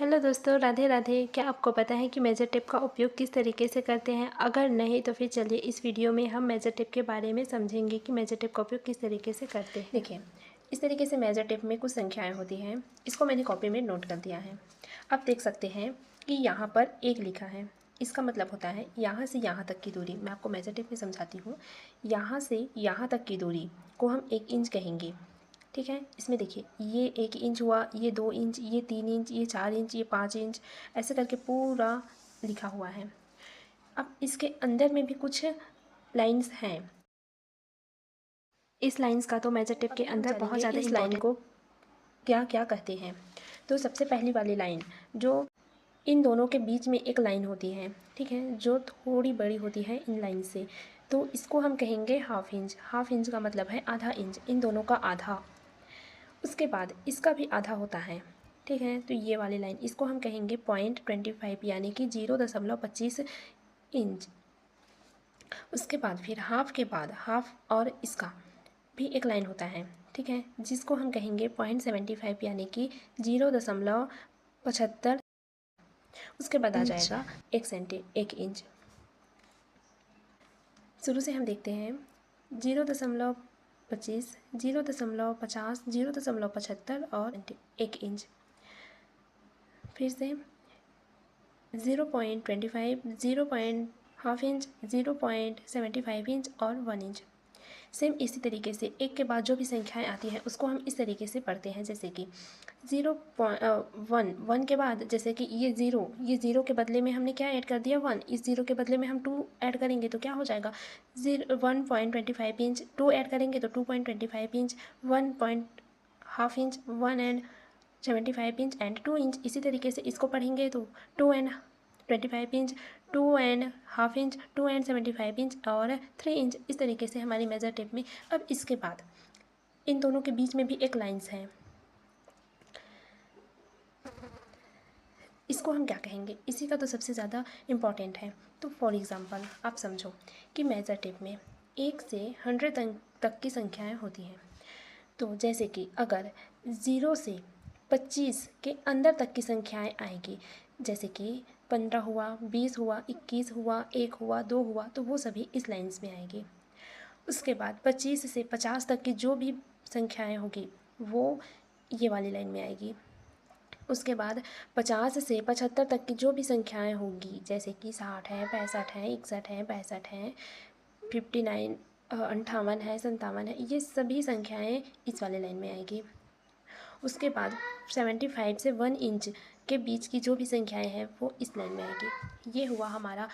Hello दोस्तों, राधे राधे। क्या आपको पता है कि मेजर टेप का उपयोग किस तरीके से करते हैं? अगर नहीं तो फिर चलिए इस वीडियो में हम मेजर टेप के बारे में समझेंगे कि मेजर टेप का उपयोग किस तरीके से करते हैं। देखिए, इस तरीके से मेजर टेप में कुछ संख्याएं होती हैं। इसको मैंने कॉपी में नोट कर दिया है। आप देख सकते हैं कि यहाँ पर 1 लिखा है। इसका मतलब होता है यहाँ से यहाँ तक की दूरी। मैं आपको मेजर टेप में समझाती हूँ। यहाँ से यहाँ तक की दूरी को हम 1 इंच कहेंगे। ठीक है, इसमें देखिए ये 1 इंच हुआ, ये 2 इंच, ये 3 इंच, ये 4 इंच, ये 5 इंच, ऐसे करके पूरा लिखा हुआ है। अब इसके अंदर में भी कुछ लाइंस हैं। इस लाइंस का तो मेजर टेप के अंदर बहुत ज़्यादा इस लाइन इम्पोर्टेंट को क्या क्या कहते हैं। तो सबसे पहली वाली लाइन जो इन दोनों के बीच में एक लाइन होती है, ठीक है, जो थोड़ी बड़ी होती है इन लाइन से, तो इसको हम कहेंगे हाफ इंच। हाफ इंच का मतलब है आधा इंच, इन दोनों का आधा। उसके बाद इसका भी आधा होता है, ठीक है, तो ये वाली लाइन इसको हम कहेंगे 0.25 यानी कि 0.25 इंच। उसके बाद फिर हाफ के बाद हाफ और इसका भी एक लाइन होता है, ठीक है, जिसको हम कहेंगे 0.75 यानी कि 0.75। उसके बाद आ जाएगा 1 इंच। शुरू से हम देखते हैं 0.25, 0.50, 0.75 और 1 इंच। फिर से 0.25, 0.5 इंच, 0.75 इंच और 1 इंच। सेम इसी तरीके से एक के बाद जो भी संख्याएं आती हैं उसको हम इस तरीके से पढ़ते हैं, जैसे कि 1 के बाद, जैसे कि ये ज़ीरो के बदले में हमने क्या ऐड कर दिया 1, इस ज़ीरो के बदले में हम 2 ऐड करेंगे तो क्या हो जाएगा 1.25 इंच, 2 ऐड करेंगे तो 2.25 inch, 1.5 inch, 1.75 inch and 2 inch. इसी तरीके से इसको पढ़ेंगे तो 2.25 इंच, 2.5 इंच, 2.75 इंच और 3 इंच। इस तरीके से हमारी मेजर टेप में। अब इसके बाद इन दोनों के बीच में भी एक लाइंस है, इसको हम क्या कहेंगे? इसी का तो सबसे ज़्यादा इम्पॉर्टेंट है। तो फॉर एग्ज़ाम्पल आप समझो कि मेजर टेप में 1 से 100 तक की संख्याएं होती हैं। तो जैसे कि अगर 0 से 25 के अंदर तक की संख्याएं आएगी, जैसे कि 15 हुआ, 20 हुआ, 21 हुआ, 1 हुआ, 2 हुआ, तो वो सभी इस लाइंस में आएगी। उसके बाद 25 से 50 तक की जो भी संख्याएं होगी वो ये वाली लाइन में आएगी। उसके बाद 50 से 75 तक की जो भी संख्याएं होंगी, जैसे कि 60 है, 65 है, 61 है, 65 है, 59, 58 है, 57 है, ये सभी संख्याएं इस वाले लाइन में आएगी। उसके बाद 75 से 1 इंच के बीच की जो भी संख्याएं हैं वो इस लाइन में आएगी। ये हुआ हमारा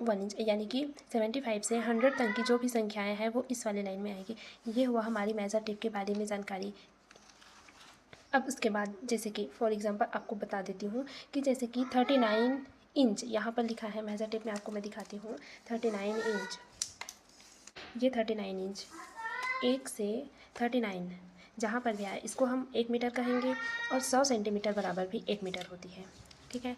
1 इंच, यानी कि 75 से 100 तक की जो भी संख्याएं हैं वो इस वाले लाइन में आएगी। ये हुआ हमारी मेजर टेप के बारे में जानकारी। अब उसके बाद जैसे कि फॉर एग्ज़ाम्पल आपको बता देती हूँ कि जैसे कि 39 इंच यहाँ पर लिखा है मेजर टेप में, आपको मैं दिखाती हूँ। 39 इंच, ये 39 इंच, 1 से 39 जहाँ पर भी आए इसको हम 1 मीटर कहेंगे और 100 सेंटीमीटर बराबर भी 1 मीटर होती है, ठीक है।